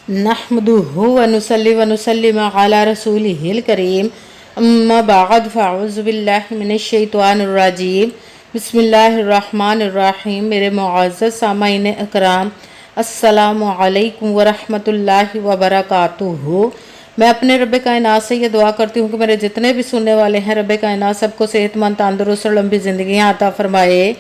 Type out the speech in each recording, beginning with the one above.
नहमदुहु व नुसल्ली व नुसल्लिम अला रसूलिहिल करीम अम्मा बाद फ़अऊज़ु बिल्लाहि मिनश शैतानिर रजीम बिस्मिल्लाहिर्रहमानिर्रहीम। मेरे मुअज़्ज़ज़ सामाईन इकराम, अस्सलामु अलैकुम व रहमतुल्लाहि व बरकातुहू। मैं अपने रब कायनात से ये दुआ करती हूँ कि मेरे जितने भी सुनने वाले हैं, रब कायनात सबको सेहतमंद, तंदुरुस्त और लंबी ज़िंदगियाँ अता फरमाए।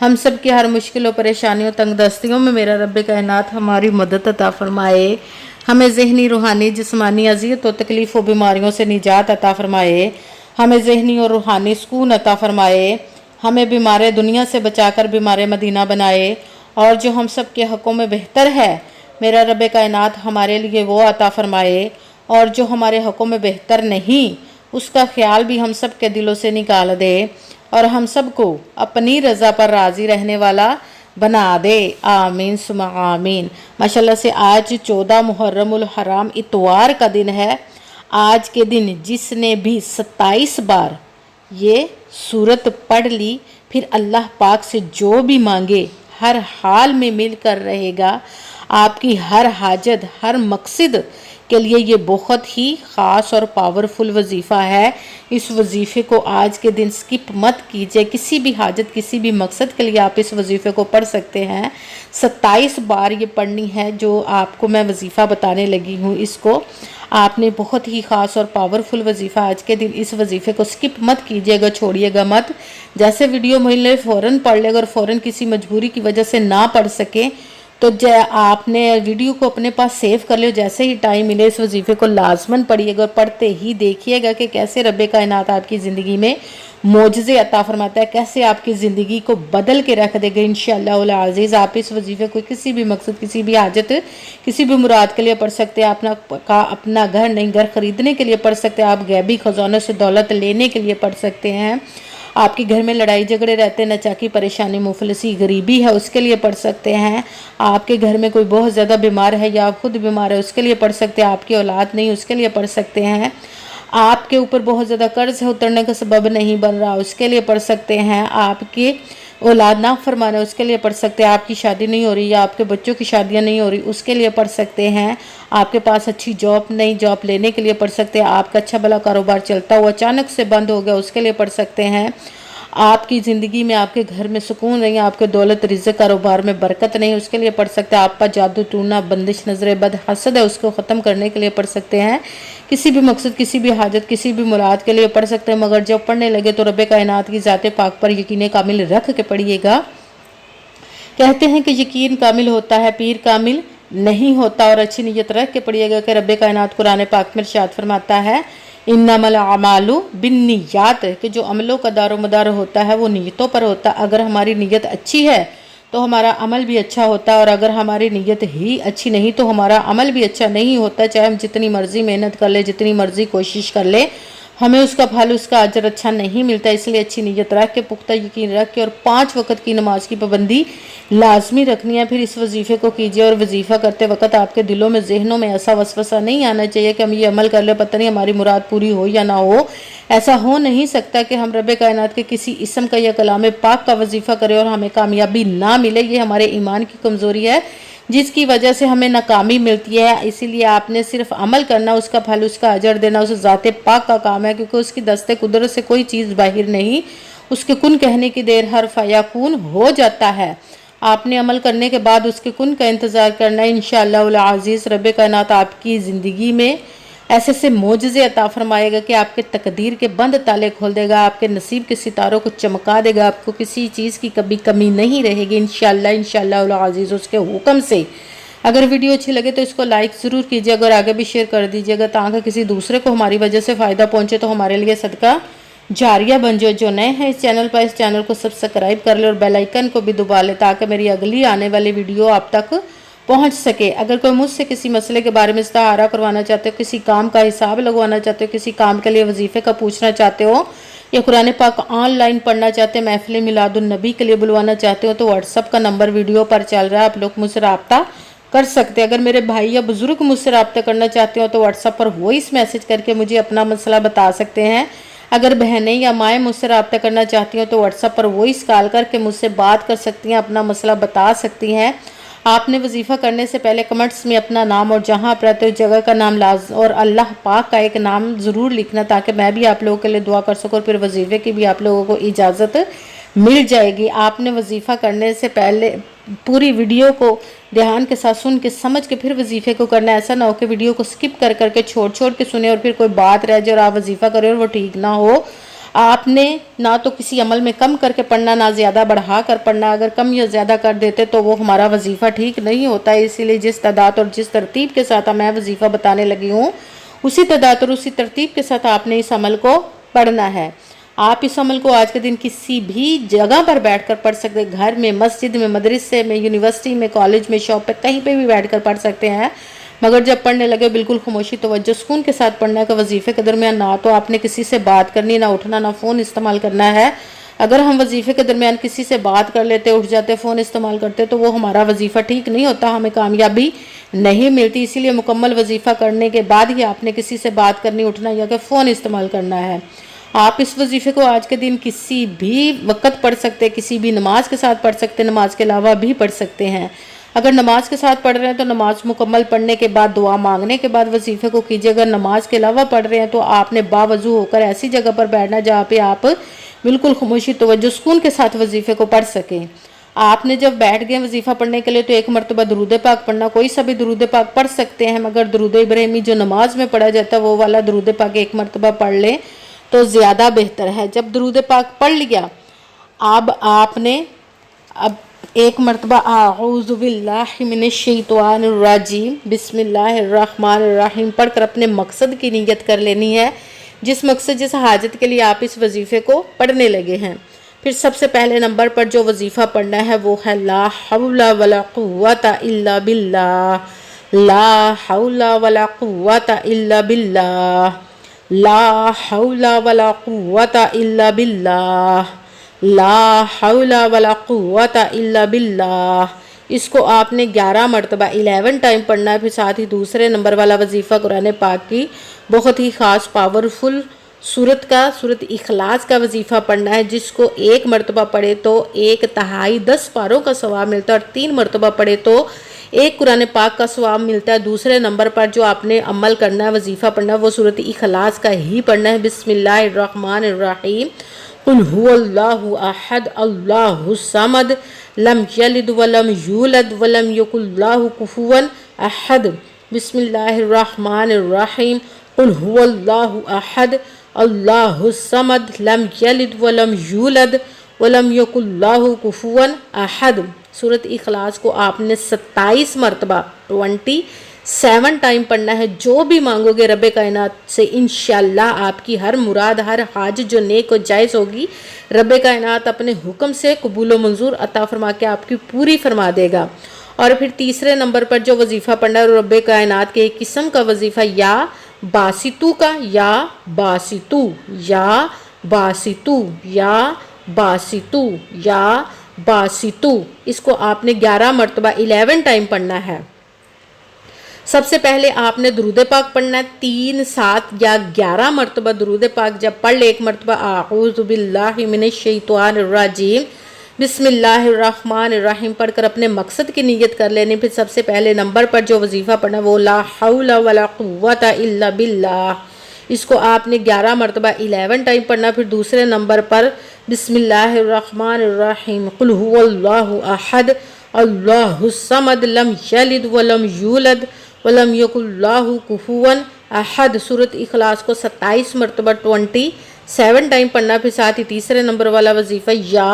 हम सब की हर मुश्किल और परेशानियों, तंग दस्तियों में मेरा रब कायनात हमारी मदद अता फरमाए। हमें ज़हनी, रूहानी, जिस्मानी अज़ियत और तकलीफ़ और बीमारियों से निजात अता फरमाए। हमें ज़हनी और रूहानी सुकून अता फरमाए। हमें बीमार दुनिया से बचाकर बीमार मदीना बनाए। और जो हम सब के हक़ों में बेहतर है, मेरा रब कायनात हमारे लिए वो अता फरमाए। और जो हमारे हक़ों में बेहतर नहीं, उसका ख्याल भी हम सब के दिलों से निकाल दे और हम सब को अपनी रज़ा पर राज़ी रहने वाला बना दे। आमीन सुमा आमीन। माशाल्लाह से आज 14 मुहर्रमुल हराम इतवार का दिन है। आज के दिन जिसने भी 27 बार ये सूरत पढ़ ली, फिर अल्लाह पाक से जो भी मांगे हर हाल में मिलकर रहेगा। आपकी हर हाजत, हर मकसद के लिए ये बहुत ही ख़ास और पावरफुल वजीफ़ा है। इस वजीफ़े को आज के दिन स्किप मत कीजिए। किसी भी हाजत, किसी भी मकसद के लिए आप इस वजीफ़े को पढ़ सकते हैं। 27 बार ये पढ़नी है जो आपको मैं वजीफ़ा बताने लगी हूँ। इसको आपने बहुत ही ख़ास और पावरफुल वजीफ़ा आज के दिन, इस वजीफ़े को स्किप मत कीजिएगा, छोड़िएगा मत। जैसे वीडियो मिले फ़ौरन पढ़ ले। अगर फ़ौरन किसी मजबूरी की वजह से ना पढ़ सके तो आपने वीडियो को अपने पास सेव कर लियो। जैसे ही टाइम मिले इस वजीफ़े को लाजमन पढ़िएगा और पढ़ते ही देखिएगा कि कैसे रब कायनात आपकी ज़िंदगी में मोजज़े अता फरमाता है, कैसे आपकी ज़िंदगी को बदल के रख देगा इंशाअल्लाह अज़ीज़। आप इस वजीफ़े को किसी भी मकसद, किसी भी हाजत, किसी भी मुराद के लिए पढ़ सकते हैं। अपना घर नहीं, घर ख़रीदने के लिए पढ़ सकते हैं। आप गैबी ख़जानों से दौलत लेने के लिए पढ़ सकते हैं। आपके घर में लड़ाई झगड़े रहते हैं, नचाकी, परेशानी, मुफलिसी, गरीबी है, उसके लिए पढ़ सकते हैं। आपके घर में कोई बहुत ज़्यादा बीमार है या आप खुद बीमार है, उसके लिए पढ़ सकते हैं। आपकी औलाद नहीं, उसके लिए पढ़ सकते हैं। आपके ऊपर बहुत ज़्यादा कर्ज है, उतरने का सबब नहीं बन रहा, उसके लिए पढ़ सकते हैं। आपके औलाद ना फरमाना, उसके लिए पढ़ सकते हैं। आपकी शादी नहीं हो रही या आपके बच्चों की शादियां नहीं हो रही, उसके लिए पढ़ सकते हैं। आपके पास अच्छी जॉब नहीं, जॉब लेने के लिए पढ़ सकते हैं। आपका अच्छा भला कारोबार चलता हुआ अचानक से बंद हो गया, उसके लिए पढ़ सकते हैं। आपकी ज़िंदगी में, आपके घर में सुकून नहीं, आपके दौलत, रिज़्क़, कारोबार में बरकत नहीं, उसके लिए पढ़ सकते हैं। आप पर जादू टूना, बंदिश, नज़र बद, हसद है, उसको ख़त्म करने के लिए पढ़ सकते हैं। किसी भी मकसद, किसी भी हाजत, किसी भी मुराद के लिए पढ़ सकते हैं। मगर जब पढ़ने लगे तो रब कायनात की ज़ात पाक पर यकीन कामिल रख के पढ़िएगा। कहते हैं कि यकीन कामिल होता है, पीर कामिल नहीं होता। और अच्छी नीयत रख के पढ़िएगा कि रब कायनात कुरान पाक में इरशाद फरमाता है, इन्नमल अमालु बिन्नियात, कि जो अमलों का दारोमदार होता है वो नीयतों पर होता है। अगर हमारी नीयत अच्छी है तो हमारा अमल भी अच्छा होता है, और अगर हमारी नीयत ही अच्छी नहीं तो हमारा अमल भी अच्छा नहीं होता। चाहे हम जितनी मर्जी मेहनत कर ले, जितनी मर्जी कोशिश कर ले, हमें उसका फल, उसका अजर अच्छा नहीं मिलता। इसलिए अच्छी नीयत रख के, पुख्ता यकीन रख के और 5 वक्त की नमाज की पाबंदी लाजमी रखनी है। फिर इस वजीफ़े को कीजिए और वजीफ़ा करते वक्त आपके दिलों में, जहनों में ऐसा वसवसा नहीं आना चाहिए कि हम ये अमल कर ले, पता नहीं हमारी मुराद पूरी हो या ना हो। ऐसा हो नहीं सकता कि हम रब कायनात के किसी इसम का या कलाम पाक का वजीफ़ा करें और हमें कामयाबी ना मिले। ये हमारे ईमान की कमज़ोरी है जिसकी वजह से हमें नाकामी मिलती है। इसीलिए आपने सिर्फ अमल करना, उसका फल, उसका अजर देना उस ज़ाते पाक का काम है, क्योंकि उसकी दस्ते कुदरत से कोई चीज़ बाहर नहीं। उसके कुन कहने की देर हर फयाकून हो जाता है। आपने अमल करने के बाद उसके कुन का इंतज़ार करना है। इंशाअल्लाह अज़ीज़ रब कायनात आपकी ज़िंदगी में ऐसे से मोजज़े अता फरमाएगा कि आपके तकदीर के बंद ताले खोल देगा, आपके नसीब के सितारों को चमका देगा। आपको किसी चीज़ की कभी कमी नहीं रहेगी इंशाअल्लाह अज़ीज़ उसके हुक्म से। अगर वीडियो अच्छी लगे तो इसको लाइक ज़रूर कीजिएगा और आगे भी शेयर कर दीजिएगा, ताकि किसी दूसरे को हमारी वजह से फ़ायदा पहुँचे तो हमारे लिए सदका जारिया बन जाए। जो नए हैं इस चैनल पर, इस चैनल को सब्सक्राइब कर ले और बेल आइकन को भी दबा ले, ताकि मेरी अगली आने वाली वीडियो आप तक पहुंच सके। अगर कोई मुझसे किसी मसले के बारे में इस्ताहारा करवाना चाहते हो, किसी काम का हिसाब लगवाना चाहते हो, किसी काम के लिए वजीफ़े का पूछना चाहते हो, या कुरान पाक ऑनलाइन पढ़ना चाहते हैं, महफिल मिलादुन नबी के लिए बुलवाना चाहते हो, तो व्हाट्सअप का नंबर वीडियो पर चल रहा है, आप लोग मुझसे रब्ता कर सकते हैं। अगर मेरे भाई या बुज़ुर्ग मुझसे रब्ता करना चाहते हो तो व्हाट्सअप पर वॉइस मैसेज करके मुझे अपना मसला बता सकते हैं। अगर बहनें या माएँ मुझसे रब्ता करना चाहती हो तो व्हाट्सएप पर वॉइस कॉल करके मुझसे बात कर सकती हैं, अपना मसला बता सकती हैं। آپ نے وظیفہ کرنے سے پہلے کمنٹس میں اپنا نام اور جہاں آپ رہتے ہو جگہ کا نام لازم اور اللہ پاک کا ایک نام ضرور لکھنا، تاکہ میں بھی آپ لوگوں کے لیے دعا کر سکوں اور پھر وظیفے کی بھی آپ لوگوں کو اجازت مل جائے گی۔ آپ نے وظیفہ کرنے سے پہلے پوری ویڈیو کو دھیان کے ساتھ سن کے سمجھ کے پھر وظیفے کو کرنا، ایسا نہ ہو کہ ویڈیو کو سکپ کر کے چھوڑ کے سنیں اور پھر کوئی بات رہ جائے اور آپ وظیفہ کریں اور وہ ٹھیک نہ ہو۔ آپ نے نہ تو کسی عمل میں کم کر کے پڑھنا، نہ زیادہ بڑھا کر پڑھنا، اگر کم یا زیادہ کر دیتے تو وہ ہمارا وظیفہ ٹھیک نہیں ہوتا ہے۔ اسی لیے جس تعداد اور جس ترتیب کے ساتھ میں وظیفہ بتانے لگی ہوں، اسی تعداد اور اسی ترتیب کے ساتھ آپ نے اس عمل کو پڑھنا ہے۔ آپ اس عمل کو آج کے دن کسی بھی جگہ پر بیٹھ کر پڑھ سکتے ہیں، گھر میں، مسجد میں، مدرسے میں، یونیورسٹی میں، کالج میں، شاپ پہ، کہیں پہ بھی بیٹھ کر پڑھ سکتے ہیں، مگر جب پڑھنے لگے بالکل خاموشی توجہ سکون کے ساتھ پڑھنا ہے کہ وظیفے کے درمیان نہ تو آپ نے کسی سے بات کرنی، نہ اٹھنا، نہ فون استعمال کرنا ہے۔ اگر ہم وظیفے کے درمیان کسی سے بات کر لیتے، اٹھ جاتے، فون استعمال کرتے تو وہ ہمارا وظیفہ ٹھیک نہیں ہوتا، ہمیں کامیابی نہیں ملتی۔ اسی لیے مکمل وظیفہ کرنے کے بعد ہی آپ نے کسی سے بات کرنی، اٹھنا یا کہ فون استعمال کرنا ہے۔ آپ اس وظیفے کو آج کے دن کسی بھی وقت پڑھ سکتے، کسی بھی نماز کے ساتھ پڑھ سکتے، نماز کے علاوہ بھی پڑھ سکتے ہیں۔ اگر نماز کے ساتھ پڑھ رہے ہیں تو نماز مکمل پڑھنے کے بعد دعا مانگنے کے بعد وظیفے کو کیجیے۔ اگر نماز کے علاوہ پڑھ رہے ہیں تو آپ نے باوضو ہو کر ایسی جگہ پر بیٹھنا جہاں پہ آپ بالکل خاموشی توجہ سکون کے ساتھ وظیفے کو پڑھ سکیں۔ آپ نے جب بیٹھ گئے وظیفہ پڑھنے کے لیے تو ایک مرتبہ درود پاک پڑھنا، کوئی سا بھی درود پاک پڑھ سکتے ہیں، مگر درود ابراہیمی جو نماز میں پڑھا جاتا ہے وہ والا درود پاک ایک مرتبہ پڑھ لیں تو زیادہ بہتر ہے۔ جب درود پاک پڑھ لیا، اب آپ نے ایک مرتبہ اعوذ باللہ من الشیطان الرجیم بسم اللہ الرحمن الرحیم پڑھ کر اپنے مقصد کی نیت کر لینی ہے، جس مقصد جس حاجت کے لیے آپ اس وظیفے کو پڑھنے لگے ہیں۔ پھر سب سے پہلے نمبر پر جو وظیفہ پڑھنا ہے وہ ہے لا حول ولا قوت الا باللہ، لا حول ولا قوت الا باللہ، لا حول ولا قوت الا باللہ، لا حول ولا قوت الا باللہ۔ اس کو آپ نے 11 مرتبہ 11 ٹائم پڑھنا ہے۔ پھر ساتھ ہی دوسرے نمبر والا وظیفہ قرآن پاک کی بہت ہی خاص پاورفل سورت اخلاص کا وظیفہ پڑھنا ہے، جس کو 1 مرتبہ پڑھے تو 1/3 10 پاروں کا ثواب ملتا ہے، اور 3 مرتبہ پڑھے تو 1 قرآن پاک کا ثواب ملتا ہے۔ دوسرے نمبر پر جو آپ نے عمل کرنا ہے، وظیفہ پڑھنا ہے، وہ سورت اخلاص کا ہی پڑھنا ہے۔ بسم اللہ الرحمن الرحیم، قل هو اللہ احد اللہ الصمد لم یلد ولم یولد ولم یکن له کفوا احد۔ بسم اللہ الرحمن الرحیم، قل هو اللہ احد اللہ الصمد لم یلد ولم یولد ولم یکن له کفوا احد۔ سورت اخلاص کو آپ نے 27 مرتبہ 27 ٹائم پڑھنا ہے۔ جو بھی مانگو گے رب کائنات سے انشاءاللہ آپ کی ہر مراد، ہر حاجت جو نیک و جائز ہوگی، رب کائنات اپنے حکم سے قبول و منظور عطا فرما کے آپ کی پوری فرما دے گا۔ اور پھر تیسرے نمبر پر جو وظیفہ پڑھنا ہے رب کائنات کے ایک قسم کا وظیفہ یا باسطو کا، یا باسطو، یا باسطو، یا باسطو، یا باسطو، اس کو آپ نے 11 مرتبہ 11 ٹائم پڑھنا ہے۔ سب سے پہلے آپ نے درود پاک پڑھنا ہے 3، 7 یا 11 مرتبہ درود پاک جب پڑھ لے، ایک مرتبہ اعوذ باللہ من الشیطان الرجیم بسم اللہ الرحمن الرحیم پڑھ کر اپنے مقصد کی نیت کر لینی۔ پھر سب سے پہلے نمبر پر جو وظیفہ پڑھنا وہ لا حول ولا قوت الا باللہ، اس کو آپ نے 11 مرتبہ 11 ٹائم پڑھنا۔ پھر دوسرے نمبر پر بسم اللہ الرحمن الرحیم، قل هو اللہ احد اللہ الصمد لم یلد ولم یولد ولم یکن له کفوا احد۔ سورت اخلاص کو 27 مرتبہ 27 ٹائم پڑھنا۔ پھر ساتھ ہی تیسرے نمبر والا وظیفہ یا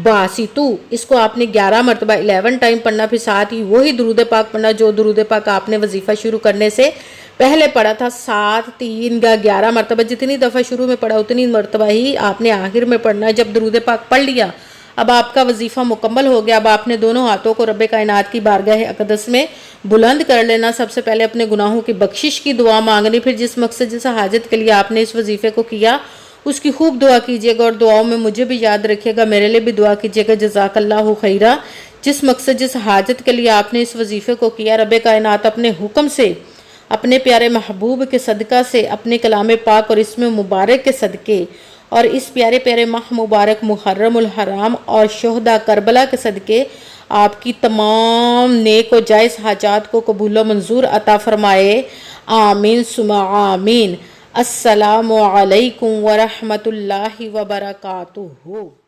باسطو، اس کو آپ نے 11 مرتبہ 11 ٹائم پڑھنا۔ پھر ساتھ ہی وہی درود پاک پڑھنا جو درود پاک آپ نے وظیفہ شروع کرنے سے پہلے پڑھا تھا، 7، 3 یا 11 مرتبہ، جتنی دفعہ شروع میں پڑھا اتنی مرتبہ ہی آپ نے آخر میں پڑھنا ہے۔ جب درود پاک پڑھ لیا، اب آپ کا وظیفہ مکمل ہو گیا۔ اب آپ نے دونوں ہاتھوں کو رب کائنات کی بارگاہ اقدس میں بلند کر لینا۔ سب سے پہلے اپنے گناہوں کی بخشش کی دعا مانگنی، پھر جس مقصد جس حاجت کے لیے آپ نے اس وظیفے کو کیا اس کی خوب دعا کیجیے گا، اور دعاؤں میں مجھے بھی یاد رکھیے گا، میرے لیے بھی دعا کیجیے گا۔ جزاک اللہ خیرہ۔ جس مقصد جس حاجت کے لیے آپ نے اس وظیفے کو کیا، رب کائنات اپنے حکم سے، اپنے پیارے محبوب کے صدقہ سے، اپنے کلام پاک اور اسم مبارک کے صدقے، اور اس پیارے پیارے ماہ مبارک محرم الحرام اور شہداء کربلا کے صدقے آپ کی تمام نیک و جائز حاجات کو قبول و منظور عطا فرمائے، آمین ثم آمین۔ السلام علیکم ورحمۃ اللہ وبرکاتہ۔